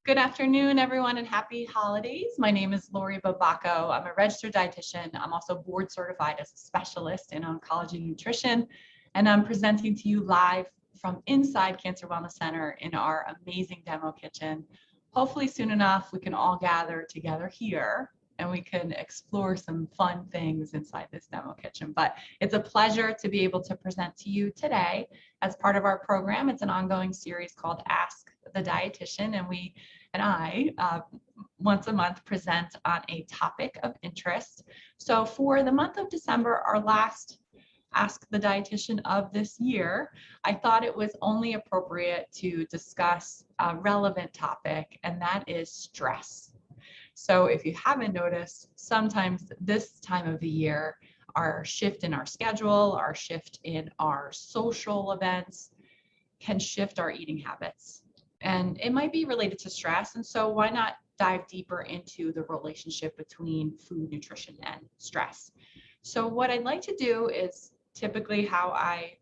Good afternoon, everyone, and happy holidays. My name is Lori Bumbaco. I'm a registered dietitian. I'm also board certified as a specialist in oncology nutrition, and I'm presenting to you live from inside Cancer Wellness Center in our amazing demo kitchen. Hopefully soon enough, we can all gather together here and we can explore some fun things inside this demo kitchen. But it's a pleasure to be able to present to you today as part of our program. It's an ongoing series called Ask the Dietitian, and I once a month present on a topic of interest. So for the month of December, our last Ask the Dietitian of this year, I thought it was only appropriate to discuss a relevant topic, and that is stress. So if you haven't noticed, sometimes this time of the year, our shift in our schedule, our shift in our social events can shift our eating habits. And it might be related to stress. And so why not dive deeper into the relationship between food, nutrition, and stress? So what I'd like to do is typically how I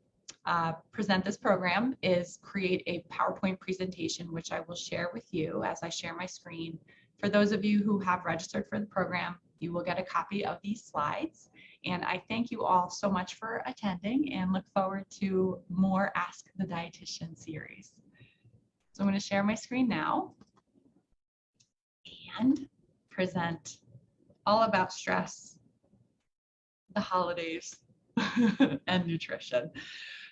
present this program is create a PowerPoint presentation, which I will share with you as I share my screen. For those of you who have registered for the program, you will get a copy of these slides. And I thank you all so much for attending and look forward to more Ask the Dietitian series. So I'm going to share my screen now and present all about stress, the holidays, and nutrition.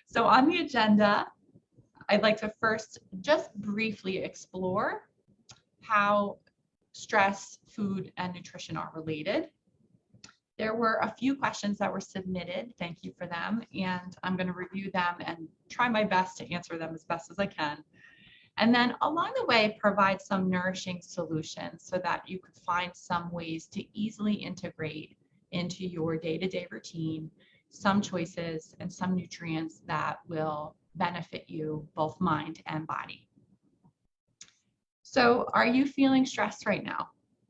So on the agenda, I'd like to first just briefly explore how stress, food, and nutrition are related. There were a few questions that were submitted. Thank you for them. And I'm going to review them and try my best to answer them as best as I can. And then along the way, provide some nourishing solutions so that you could find some ways to easily integrate into your day-to-day routine some choices and some nutrients that will benefit you, both mind and body. So are you feeling stressed right now?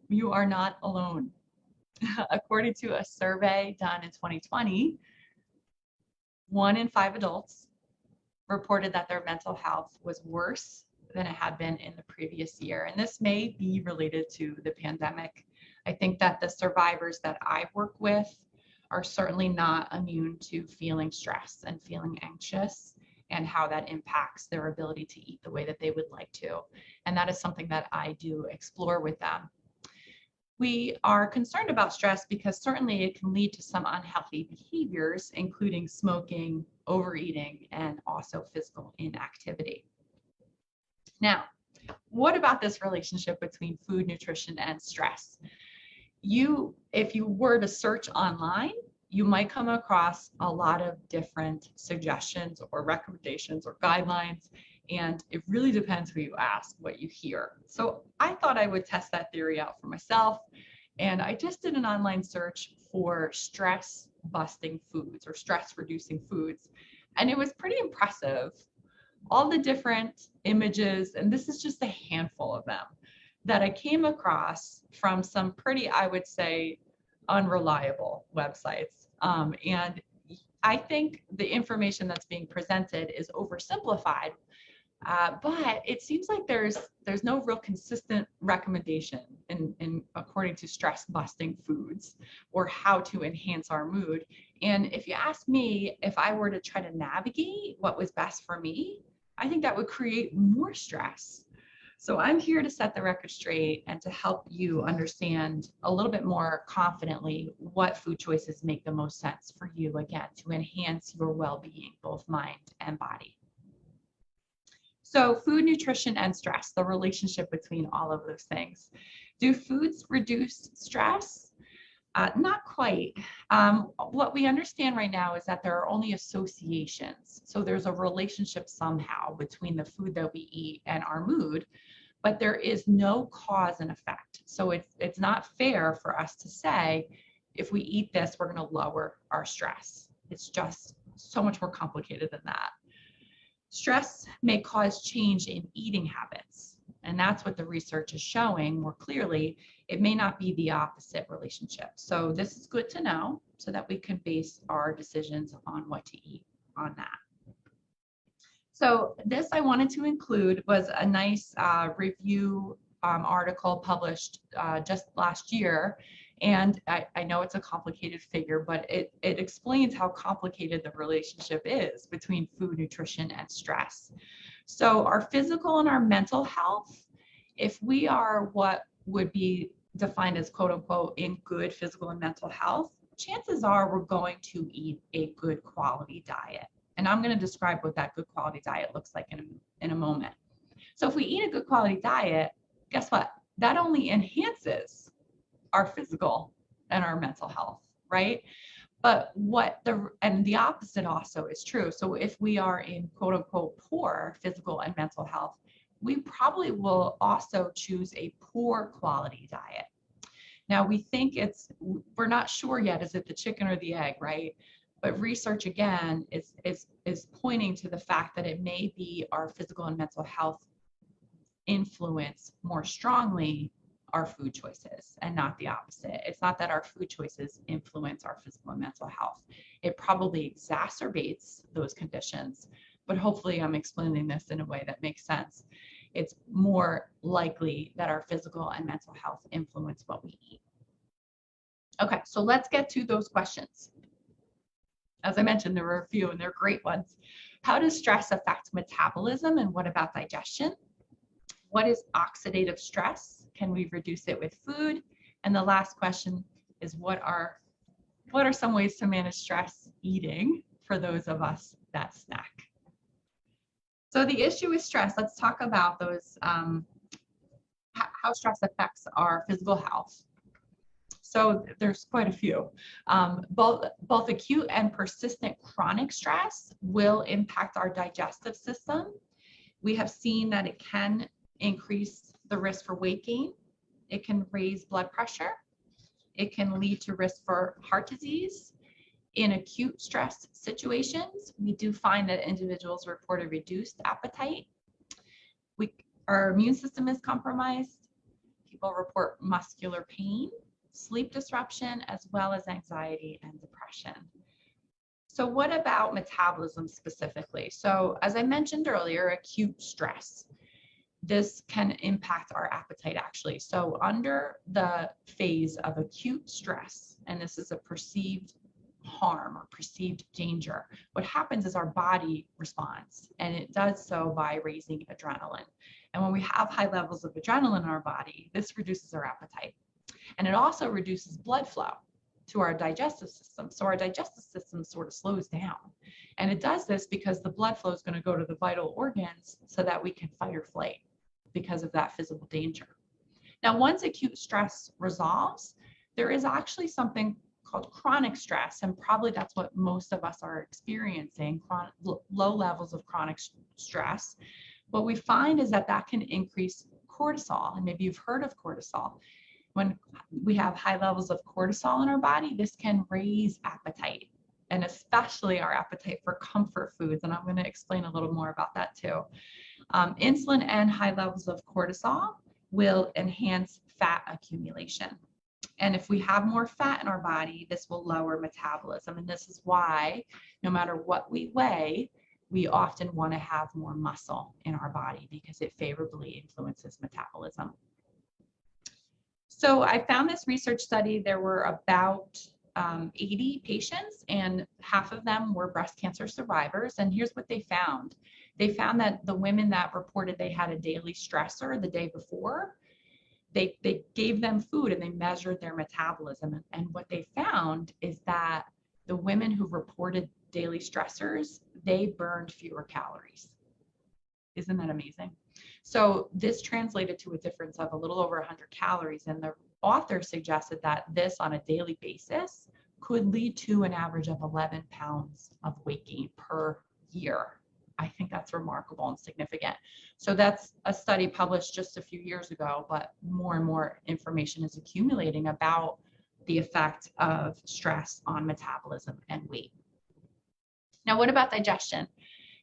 You are not alone. According to a survey done in 2020, 1 in 5 adults reported that their mental health was worse than it had been in the previous year. And this may be related to the pandemic. I think that the survivors that I work with are certainly not immune to feeling stressed and feeling anxious and how that impacts their ability to eat the way that they would like to. And that is something that I do explore with them. We are concerned about stress because certainly it can lead to some unhealthy behaviors, including smoking, overeating, and also physical inactivity. Now, what about this relationship between food, nutrition, and stress? If you were to search online, you might come across a lot of different suggestions or recommendations or guidelines, and it really depends who you ask what you hear. So I thought I would test that theory out for myself, and I just did an online search for stress-busting foods or stress-reducing foods, and it was pretty impressive. All the different images, and this is just a handful of them, that I came across from some pretty, I would say, unreliable websites. And I think the information that's being presented is oversimplified, but it seems like there's no real consistent recommendation in according to stress-busting foods or how to enhance our mood. And if you ask me, if I were to try to navigate what was best for me, I think that would create more stress. So I'm here to set the record straight and to help you understand a little bit more confidently what food choices make the most sense for you, again, to enhance your well-being, both mind and body. So food, nutrition, and stress, the relationship between all of those things. Do foods reduce stress? Not quite. What we understand right now is that there are only associations. So there's a relationship somehow between the food that we eat and our mood, but there is no cause and effect. So it's not fair for us to say, if we eat this, we're going to lower our stress. It's just so much more complicated than that. Stress may cause change in eating habits. And that's what the research is showing more clearly. It may not be the opposite relationship. So this is good to know so that we can base our decisions on what to eat on that. So this I wanted to include was a nice review article published just last year. And I know it's a complicated figure, but it explains how complicated the relationship is between food, nutrition, and stress. So our physical and our mental health, if we are what would be defined as quote unquote in good physical and mental health, chances are we're going to eat a good quality diet. And I'm going to describe what that good quality diet looks like in a moment. So if we eat a good quality diet, guess what? That only enhances our physical and our mental health, right? But the opposite also is true. So if we are in quote unquote poor physical and mental health, we probably will also choose a poor quality diet. Now we think we're not sure yet, is it the chicken or the egg, right? But research again is pointing to the fact that it may be our physical and mental health influence more strongly our food choices and not the opposite. It's not that our food choices influence our physical and mental health. It probably exacerbates those conditions, but hopefully I'm explaining this in a way that makes sense. It's more likely that our physical and mental health influence what we eat. Okay, so let's get to those questions. As I mentioned, there were a few and they're great ones. How does stress affect metabolism, and what about digestion? What is oxidative stress? Can we reduce it with food? And the last question is what are some ways to manage stress eating for those of us that snack? So the issue with stress, let's talk about those, how stress affects our physical health. So there's quite a few. Both acute and persistent chronic stress will impact our digestive system. We have seen that it can increase the risk for weight gain. It can raise blood pressure. It can lead to risk for heart disease. In acute stress situations, we do find that individuals report a reduced appetite. Our immune system is compromised. People report muscular pain, sleep disruption, as well as anxiety and depression. So what about metabolism specifically? So as I mentioned earlier, acute stress. This can impact our appetite actually. So under the phase of acute stress, and this is a perceived harm or perceived danger, what happens is our body responds, and it does so by raising adrenaline. And when we have high levels of adrenaline in our body, this reduces our appetite. And it also reduces blood flow to our digestive system. So our digestive system sort of slows down. And it does this because the blood flow is going to go to the vital organs so that we can fight or flight because of that physical danger. Now, once acute stress resolves, there is actually something called chronic stress, and probably that's what most of us are experiencing, low levels of chronic stress. What we find is that can increase cortisol, and maybe you've heard of cortisol. When we have high levels of cortisol in our body, this can raise appetite, and especially our appetite for comfort foods, and I'm going to explain a little more about that too. Insulin and high levels of cortisol will enhance fat accumulation. And if we have more fat in our body, this will lower metabolism. And this is why no matter what we weigh, we often want to have more muscle in our body because it favorably influences metabolism. So I found this research study. There were about 80 patients, and half of them were breast cancer survivors. And here's what they found. They found that the women that reported they had a daily stressor the day before, they gave them food and they measured their metabolism. And what they found is that the women who reported daily stressors, they burned fewer calories. Isn't that amazing? So this translated to a difference of a little over 100 calories. And the author suggested that this on a daily basis could lead to an average of 11 pounds of weight gain per year. I think that's remarkable and significant. So that's a study published just a few years ago, but more and more information is accumulating about the effect of stress on metabolism and weight. Now, what about digestion?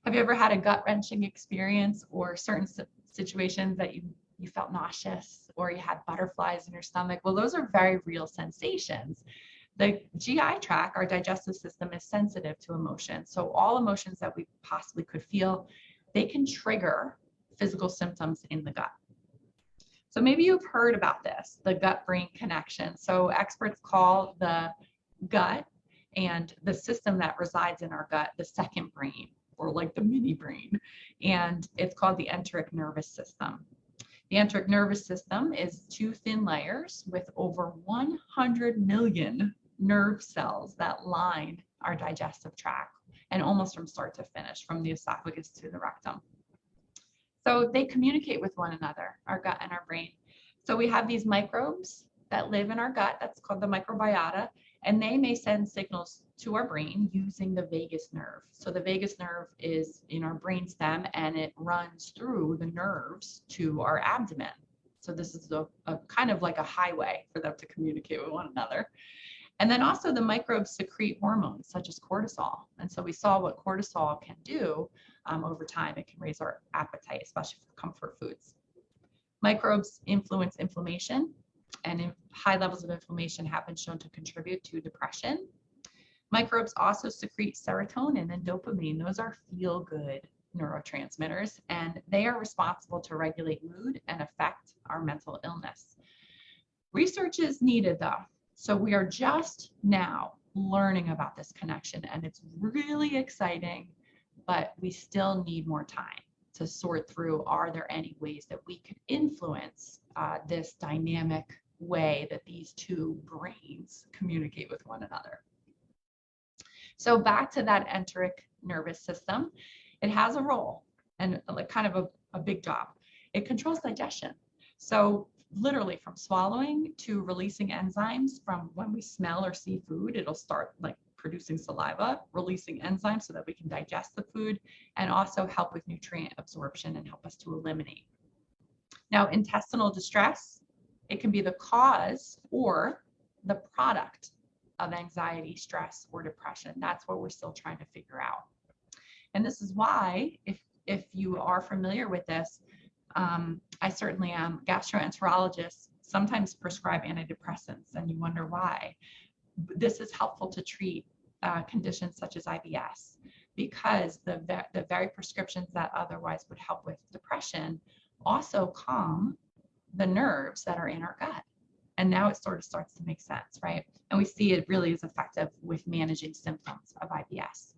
Have you ever had a gut-wrenching experience or certain situations that you felt nauseous or you had butterflies in your stomach? Well, those are very real sensations. The GI tract, our digestive system, is sensitive to emotion. So all emotions that we possibly could feel, they can trigger physical symptoms in the gut. So maybe you've heard about this, the gut-brain connection. So experts call the gut and the system that resides in our gut the second brain, or like the mini brain. And it's called the enteric nervous system. The enteric nervous system is two thin layers with over 100 million nerve cells that line our digestive tract, and almost from start to finish, from the esophagus to the rectum. So they communicate with one another, our gut and our brain. So we have these microbes that live in our gut, that's called the microbiota, and they may send signals to our brain using the vagus nerve. So the vagus nerve is in our brainstem, and it runs through the nerves to our abdomen. So this is a kind of like a highway for them to communicate with one another. And then also the microbes secrete hormones such as cortisol. And so we saw what cortisol can do over time. It can raise our appetite, especially for comfort foods. Microbes influence inflammation, and high levels of inflammation have been shown to contribute to depression. Microbes also secrete serotonin and dopamine. Those are feel-good neurotransmitters, and they are responsible to regulate mood and affect our mental illness. Research is needed though. So we are just now learning about this connection, and it's really exciting, but we still need more time to sort through, are there any ways that we could influence this dynamic way that these two brains communicate with one another. So back to that enteric nervous system, it has a role and like kind of a big job. It controls digestion. So literally from swallowing to releasing enzymes. From when we smell or see food, it'll start like producing saliva, releasing enzymes so that we can digest the food, and also help with nutrient absorption and help us to eliminate. Now, intestinal distress, it can be the cause or the product of anxiety, stress, or depression. That's what we're still trying to figure out. And this is why, if you are familiar with this, I certainly am. Gastroenterologists sometimes prescribe antidepressants, and you wonder why. This is helpful to treat conditions such as IBS, because the very prescriptions that otherwise would help with depression also calm the nerves that are in our gut. And now it sort of starts to make sense, right? And we see it really is effective with managing symptoms of IBS.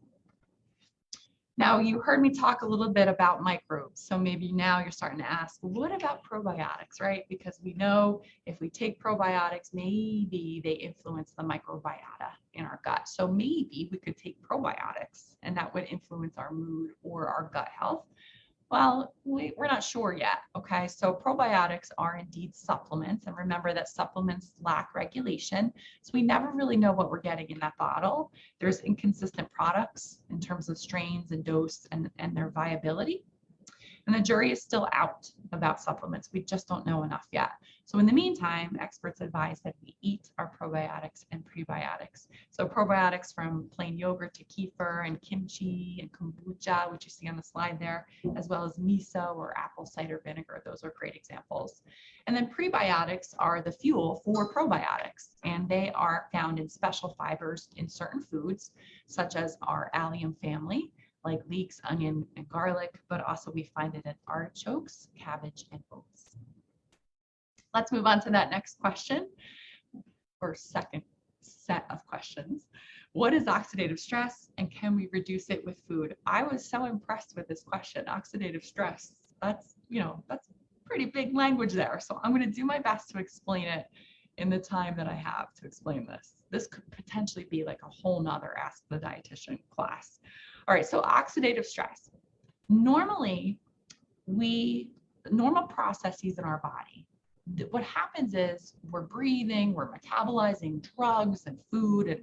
Now, you heard me talk a little bit about microbes. So maybe now you're starting to ask, what about probiotics, right? Because we know if we take probiotics, maybe they influence the microbiota in our gut. So maybe we could take probiotics and that would influence our mood or our gut health. Well, we're not sure yet, okay? So probiotics are indeed supplements, and remember that supplements lack regulation, so we never really know what we're getting in that bottle. There's inconsistent products in terms of strains and dose and their viability. And the jury is still out about supplements. We just don't know enough yet. So in the meantime, experts advise that we eat our probiotics and prebiotics. So probiotics from plain yogurt to kefir and kimchi and kombucha, which you see on the slide there, as well as miso or apple cider vinegar. Those are great examples. And then prebiotics are the fuel for probiotics, and they are found in special fibers in certain foods, such as our allium family, like leeks, onion, and garlic, but also we find it in artichokes, cabbage, and oats. Let's move on to that next question, or second set of questions. What is oxidative stress, and can we reduce it with food? I was so impressed with this question. Oxidative stress, that's pretty big language there. So I'm going to do my best to explain it in the time that I have to explain this. This could potentially be like a whole nother Ask the Dietitian class. All right, so oxidative stress. Normally, normal processes in our body, what happens is we're breathing, we're metabolizing drugs and food and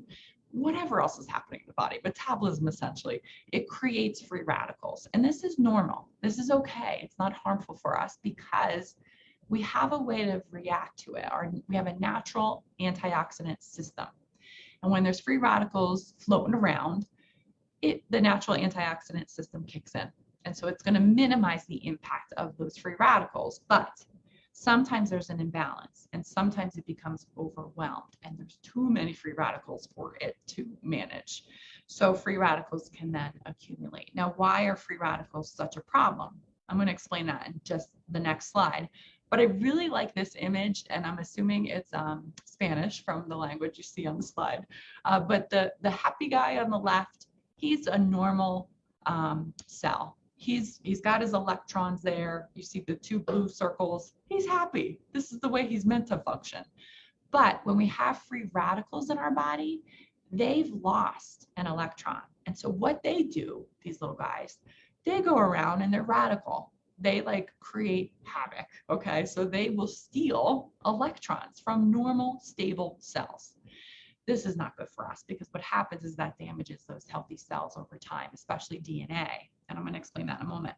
whatever else is happening in the body, metabolism essentially, it creates free radicals. And this is normal. This is okay. It's not harmful for us because we have a way to react to it. We have a natural antioxidant system. And when there's free radicals floating around, the natural antioxidant system kicks in. And so it's going to minimize the impact of those free radicals. But sometimes there's an imbalance, and sometimes it becomes overwhelmed, and there's too many free radicals for it to manage. So free radicals can then accumulate. Now, why are free radicals such a problem? I'm going to explain that in just the next slide. But I really like this image, and I'm assuming it's Spanish from the language you see on the slide. But the happy guy on the left, he's a normal cell. He's got his electrons there. You see the two blue circles. He's happy. This is the way he's meant to function. But when we have free radicals in our body, they've lost an electron. And so what they do, these little guys, they go around and they're radical. They like create havoc, okay? So they will steal electrons from normal, stable cells. This is not good for us because what happens is that damages those healthy cells over time, especially DNA. And I'm going to explain that in a moment.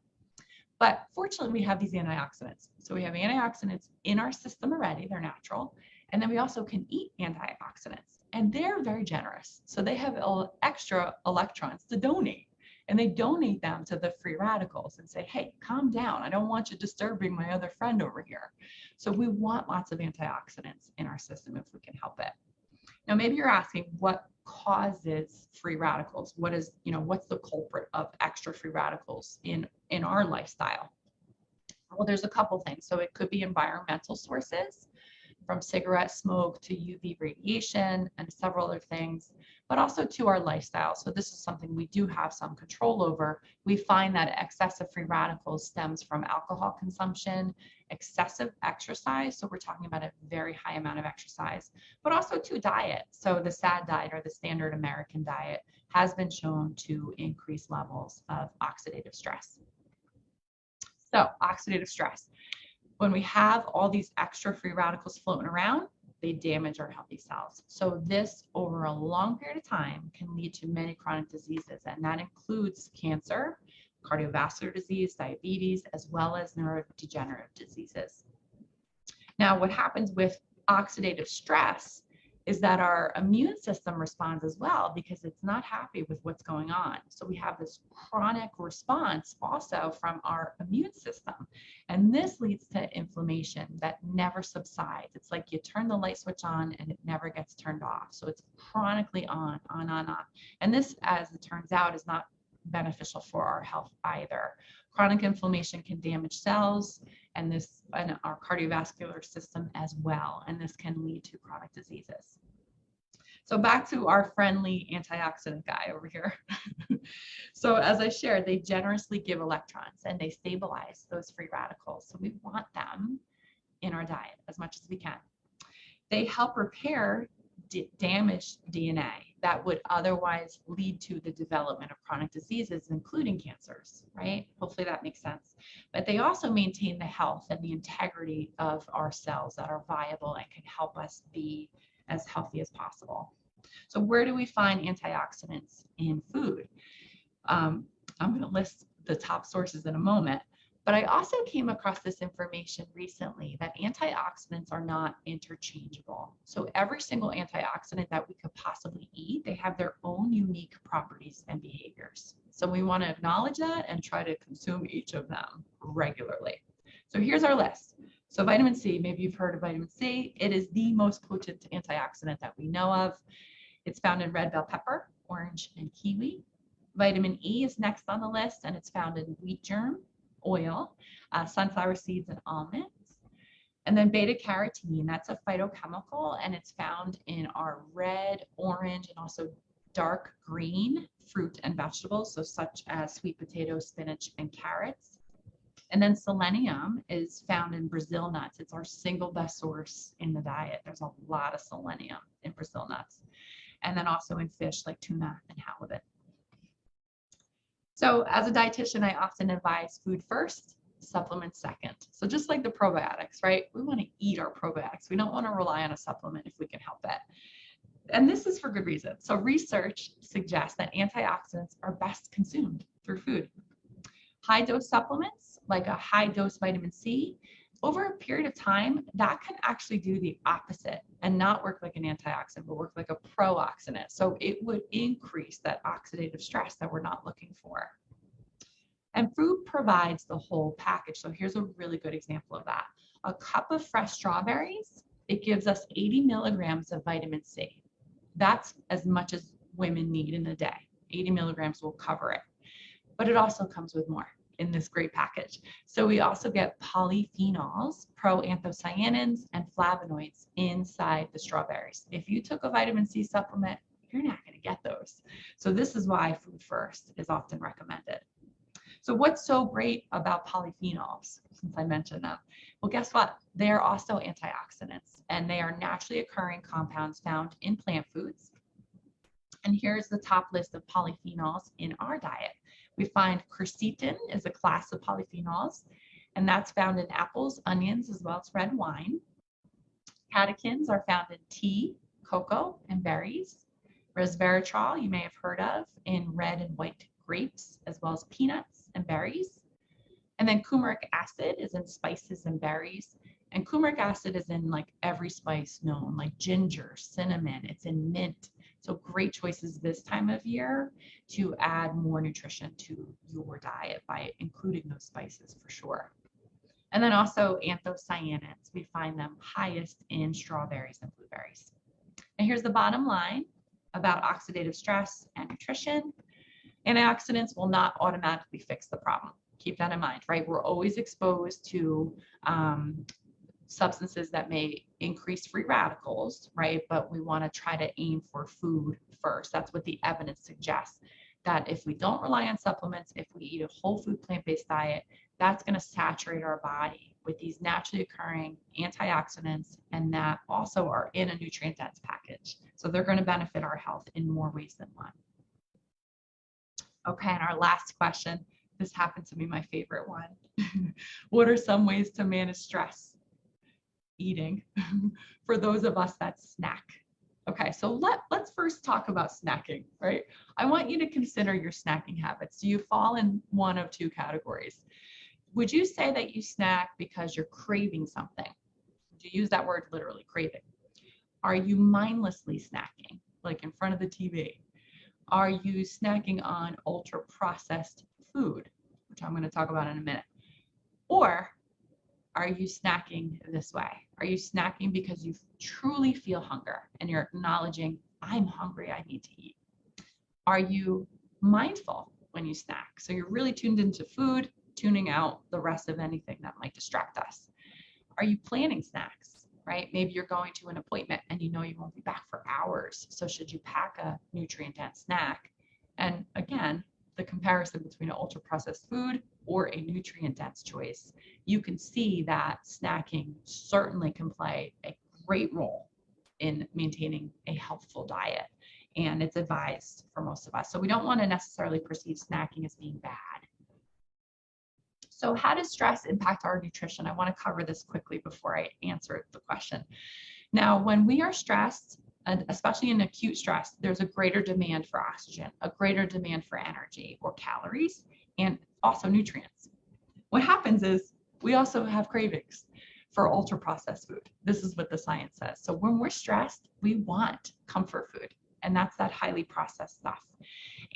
But fortunately, we have these antioxidants. So we have antioxidants in our system already. They're natural. And then we also can eat antioxidants. And they're very generous. So they have extra electrons to donate. And they donate them to the free radicals and say, hey, calm down. I don't want you disturbing my other friend over here. So we want lots of antioxidants in our system if we can help it. Now, maybe you're asking what causes free radicals? What is, what's the culprit of extra free radicals in our lifestyle? Well, there's a couple things. So it could be environmental sources, from cigarette smoke to UV radiation and several other things, but also to our lifestyle. So this is something we do have some control over. We find that excessive free radicals stems from alcohol consumption, excessive exercise. So we're talking about a very high amount of exercise, but also to diet. So the SAD diet, or the standard American diet, has been shown to increase levels of oxidative stress. So oxidative stress. When we have all these extra free radicals floating around, they damage our healthy cells. So this, over a long period of time, can lead to many chronic diseases, and that includes cancer, cardiovascular disease, diabetes, as well as neurodegenerative diseases. Now, what happens with oxidative stress is that our immune system responds as well because it's not happy with what's going on. So we have this chronic response also from our immune system. And this leads to inflammation that never subsides. It's like you turn the light switch on and it never gets turned off. So it's chronically on. And this, as it turns out, is not beneficial for our health either. Chronic inflammation can damage cells and our cardiovascular system as well, and this can lead to chronic diseases. So back to our friendly antioxidant guy over here. So as I shared, they generously give electrons and they stabilize those free radicals. So we want them in our diet as much as we can. They help repair damaged DNA that would otherwise lead to the development of chronic diseases, including cancers, right? Hopefully that makes sense. But they also maintain the health and the integrity of our cells that are viable and can help us be as healthy as possible. So where do we find antioxidants in food? I'm going to list the top sources in a moment. But I also came across this information recently that antioxidants are not interchangeable. So every single antioxidant that we could possibly eat, they have their own unique properties and behaviors. So we want to acknowledge that and try to consume each of them regularly. So here's our list. So vitamin C, maybe you've heard of vitamin C. It is the most potent antioxidant that we know of. It's found in red bell pepper, orange, and kiwi. Vitamin E is next on the list, and it's found in wheat germ, oil, sunflower seeds, and almonds. And then beta carotene, that's a phytochemical, and it's found in our red, orange, and also dark green fruit and vegetables, so such as sweet potatoes, spinach, and carrots. And then selenium is found in Brazil nuts. It's our single best source in the diet. There's a lot of selenium in Brazil nuts. And then also in fish like tuna and halibut. So as a dietitian, I often advise food first, supplements second. So just like the probiotics, right? We want to eat our probiotics. We don't want to rely on a supplement if we can help it. And this is for good reason. So research suggests that antioxidants are best consumed through food. High dose supplements, like a high dose vitamin C, over a period of time, that can actually do the opposite and not work like an antioxidant, but work like a pro-oxidant. So it would increase that oxidative stress that we're not looking for. And food provides the whole package. So here's a really good example of that. A cup of fresh strawberries, it gives us 80 milligrams of vitamin C. That's as much as women need in a day. 80 milligrams will cover it. But it also comes with more. in this great package. So we also get polyphenols, proanthocyanins, and flavonoids inside the strawberries. If you took a vitamin C supplement, you're not going to get those. So this is why food first is often recommended. So what's so great about polyphenols, since I mentioned them? Well, guess what? They are also antioxidants, and they are naturally occurring compounds found in plant foods. And here's the top list of polyphenols in our diet. We find quercetin is a class of polyphenols, and that's found in apples, onions, as well as red wine. Catechins are found in tea, cocoa, and berries. Resveratrol, you may have heard of, in red and white grapes, as well as peanuts and berries. And then coumac acid is in spices and berries. And coumac acid is in like every spice known, like ginger, cinnamon, it's in mint. So great choices this time of year to add more nutrition to your diet by including those spices for sure. And then also anthocyanins, we find them highest in strawberries and blueberries. And here's the bottom line about oxidative stress and nutrition. Antioxidants will not automatically fix the problem. Keep that in mind, right? We're always exposed to substances that may increase free radicals, right? But we want to try to aim for food first. That's what the evidence suggests, that if we don't rely on supplements, if we eat a whole food plant-based diet, that's going to saturate our body with these naturally occurring antioxidants, and that also are in a nutrient-dense package. So they're going to benefit our health in more ways than one. Okay, and our last question, this happened to be my favorite one. What are some ways to manage stress eating for those of us that snack? Okay, so let's first talk about snacking, right? I want you to consider your snacking habits. Do you fall in one of two categories? Would you say that you snack because you're craving something? Do you use that word literally, craving? Are you mindlessly snacking, like in front of the TV? Are you snacking on ultra-processed food, which I'm going to talk about in a minute? Or are you snacking this way? Are you snacking because you truly feel hunger and you're acknowledging, I'm hungry, I need to eat? Are you mindful when you snack? So you're really tuned into food, tuning out the rest of anything that might distract us. Are you planning snacks, right? Maybe you're going to an appointment and you know you won't be back for hours. So should you pack a nutrient-dense snack? And again, the comparison between an ultra-processed food or a nutrient-dense choice, you can see that snacking certainly can play a great role in maintaining a healthful diet, and it's advised for most of us. So we don't want to necessarily perceive snacking as being bad. So how does stress impact our nutrition? I want to cover this quickly before I answer the question. Now, when we are stressed, and especially in acute stress, there's a greater demand for oxygen, a greater demand for energy or calories, and also nutrients. What happens is we also have cravings for ultra-processed food. This is what the science says. So when we're stressed, we want comfort food, and that's that highly processed stuff.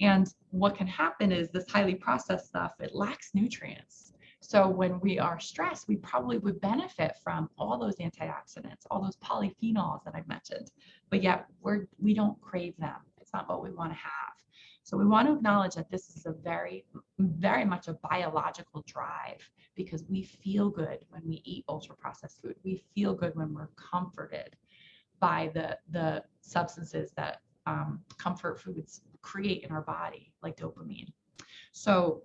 And what can happen is this highly processed stuff, it lacks nutrients. So when we are stressed, we probably would benefit from all those antioxidants, all those polyphenols that I've mentioned, but yet we don't crave them. It's not what we want to have. So we want to acknowledge that this is a very, very much a biological drive, because we feel good when we eat ultra-processed food. We feel good when we're comforted by the substances that comfort foods create in our body, like dopamine. So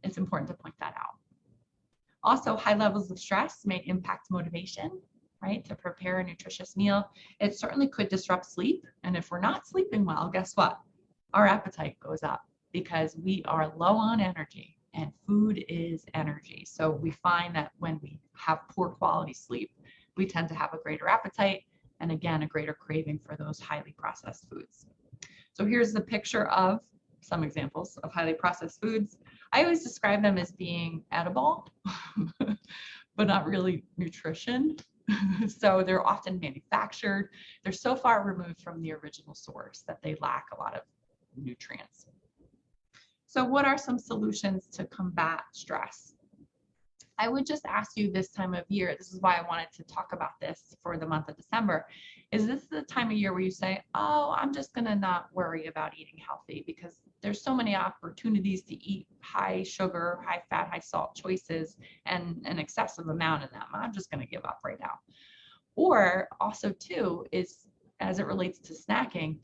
it's important to point that out. Also, high levels of stress may impact motivation, right, to prepare a nutritious meal. It certainly could disrupt sleep. And if we're not sleeping well, guess what? Our appetite goes up because we are low on energy, and food is energy. So we find that when we have poor quality sleep, we tend to have a greater appetite, and again, a greater craving for those highly processed foods. So here's the picture of some examples of highly processed foods. I always describe them as being edible, but not really nutrition. So they're often manufactured. They're so far removed from the original source that they lack a lot of nutrients. So what are some solutions to combat stress? I would just ask you this time of year, this is why I wanted to talk about this for the month of December, is this the time of year where you say, oh, I'm just gonna not worry about eating healthy because there's so many opportunities to eat high sugar, high fat, high salt choices and an excessive amount of them. I'm just gonna give up right now. Or also too, is as it relates to snacking,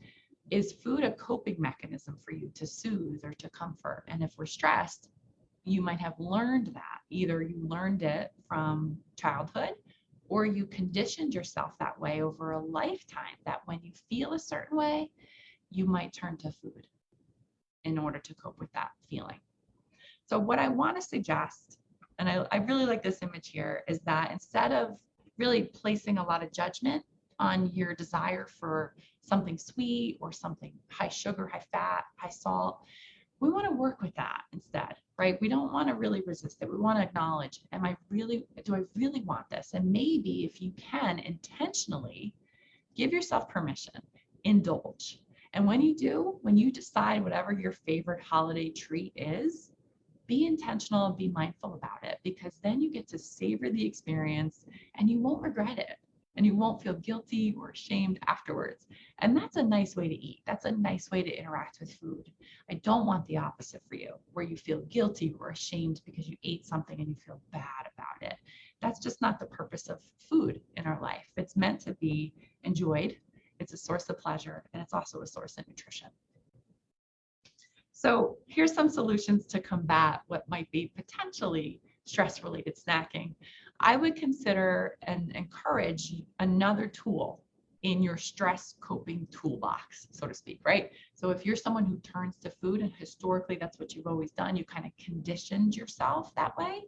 is food a coping mechanism for you to soothe or to comfort? And if we're stressed, you might have learned that. Either you learned it from childhood or you conditioned yourself that way over a lifetime, that when you feel a certain way, you might turn to food in order to cope with that feeling. So what I want to suggest, and I really like this image here, is that instead of really placing a lot of judgment on your desire for something sweet or something high sugar, high fat, high salt, we want to work with that instead, right? We don't want to really resist it. We want to acknowledge, do I really want this? And maybe if you can intentionally give yourself permission, indulge. And when you do, when you decide whatever your favorite holiday treat is, be intentional and be mindful about it, because then you get to savor the experience and you won't regret it. And you won't feel guilty or ashamed afterwards. And that's a nice way to eat. That's a nice way to interact with food. I don't want the opposite for you, where you feel guilty or ashamed because you ate something and you feel bad about it. That's just not the purpose of food in our life. It's meant to be enjoyed. It's a source of pleasure, and it's also a source of nutrition. So here's some solutions to combat what might be potentially stress-related snacking. I would consider and encourage another tool in your stress coping toolbox, so to speak, right? So if you're someone who turns to food, and historically that's what you've always done, you kind of conditioned yourself that way,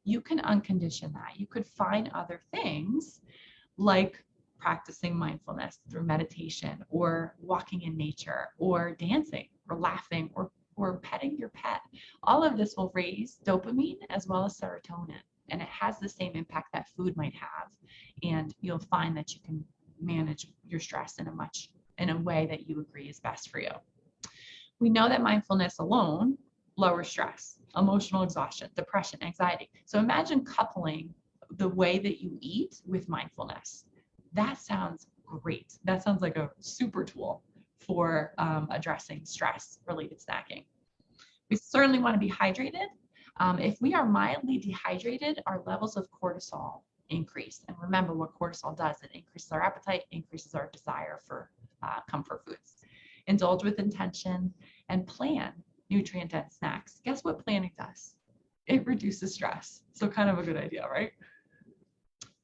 you can uncondition that. You could find other things like practicing mindfulness through meditation, or walking in nature, or dancing, or laughing, or petting your pet. All of this will raise dopamine as well as serotonin, and it has the same impact that food might have. And you'll find that you can manage your stress in a way that you agree is best for you. We know that mindfulness alone lowers stress, emotional exhaustion, depression, anxiety. So imagine coupling the way that you eat with mindfulness. That sounds great. That sounds like a super tool for addressing stress-related snacking. We certainly want to be hydrated. If we are mildly dehydrated, our levels of cortisol increase. And remember what cortisol does. It increases our appetite, increases our desire for comfort foods. Indulge with intention and plan nutrient-dense snacks. Guess what planning does? It reduces stress. So kind of a good idea, right?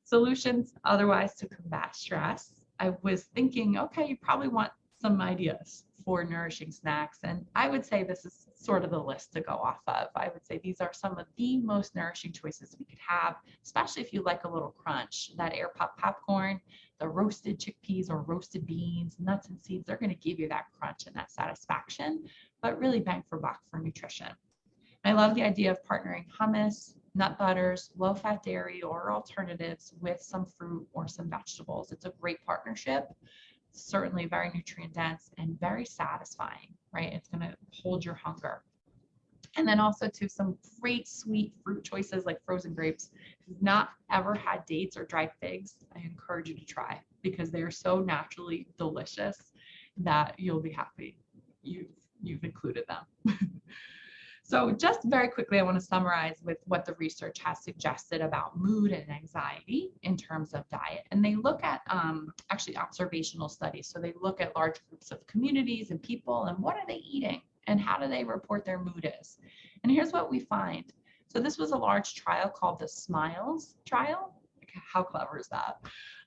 Solutions otherwise to combat stress. I was thinking, okay, you probably want some ideas for nourishing snacks. And I would say this is sort of the list to go off of. I would say these are some of the most nourishing choices we could have, especially if you like a little crunch. That air pop popcorn, the roasted chickpeas or roasted beans, nuts and seeds, they're going to give you that crunch and that satisfaction, but really bang for buck for nutrition. I love the idea of partnering hummus, nut butters, low-fat dairy, or alternatives with some fruit or some vegetables. It's a great partnership, certainly very nutrient dense and very satisfying, right? It's going to hold your hunger. And then also to some great sweet fruit choices like frozen grapes. If you've not ever had dates or dried figs, I encourage you to try, because they are so naturally delicious that you'll be happy you've included them. So just very quickly, I want to summarize with what the research has suggested about mood and anxiety in terms of diet. And they look at actually observational studies. So they look at large groups of communities and people, and what are they eating and how do they report their mood is. And here's what we find. So this was a large trial called the SMILES trial. How clever is that?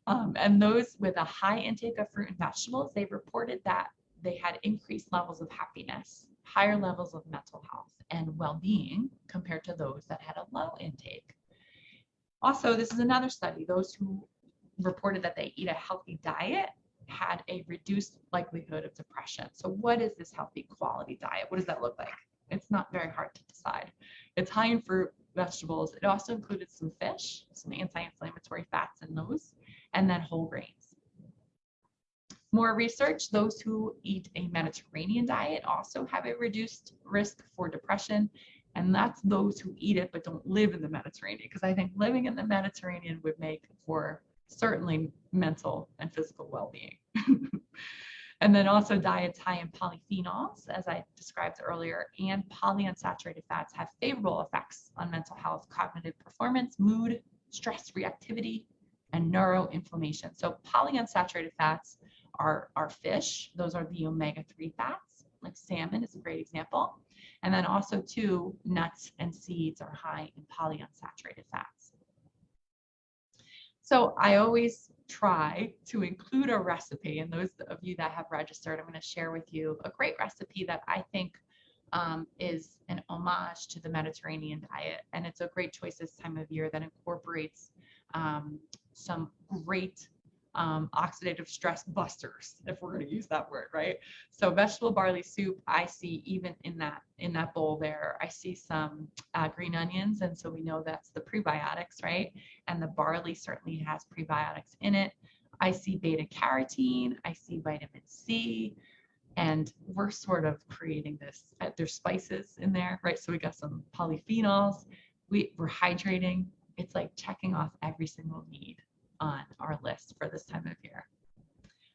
And those with a high intake of fruit and vegetables, they reported that they had increased levels of happiness, higher levels of mental health and well-being compared to those that had a low intake. Also, this is another study. Those who reported that they eat a healthy diet had a reduced likelihood of depression. So what is this healthy quality diet? What does that look like? It's not very hard to decide. It's high in fruit, vegetables. It also included some fish, some anti-inflammatory fats in those, and then whole grains. More research, those who eat a Mediterranean diet also have a reduced risk for depression And that's those who eat it but don't live in the Mediterranean, because I think living in the Mediterranean would make for certainly mental and physical well-being. And then also diets high in polyphenols, as I described earlier, and polyunsaturated fats have favorable effects on mental health, cognitive performance, mood, stress reactivity, and neuroinflammation. So polyunsaturated fats are fish. Those are the omega-3 fats, like salmon is a great example. And then also too, nuts and seeds are high in polyunsaturated fats. So I always try to include a recipe, and those of you that have registered, I'm going to share with you a great recipe that I think is an homage to the Mediterranean diet. And it's a great choice this time of year that incorporates some great oxidative stress busters, if we're going to use that word, right? So vegetable barley soup, I see even in that bowl there, I see some green onions, and so we know that's the prebiotics, right? And the barley certainly has prebiotics in it. I see beta carotene, I see vitamin C, and we're sort of creating this. There's spices in there, right? So we got some polyphenols. We're hydrating. It's like checking off every single need on our list for this time of year.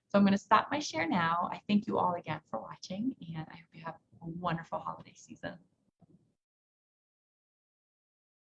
So I'm going to stop my share now. I thank you all again for watching, and I hope you have a wonderful holiday season.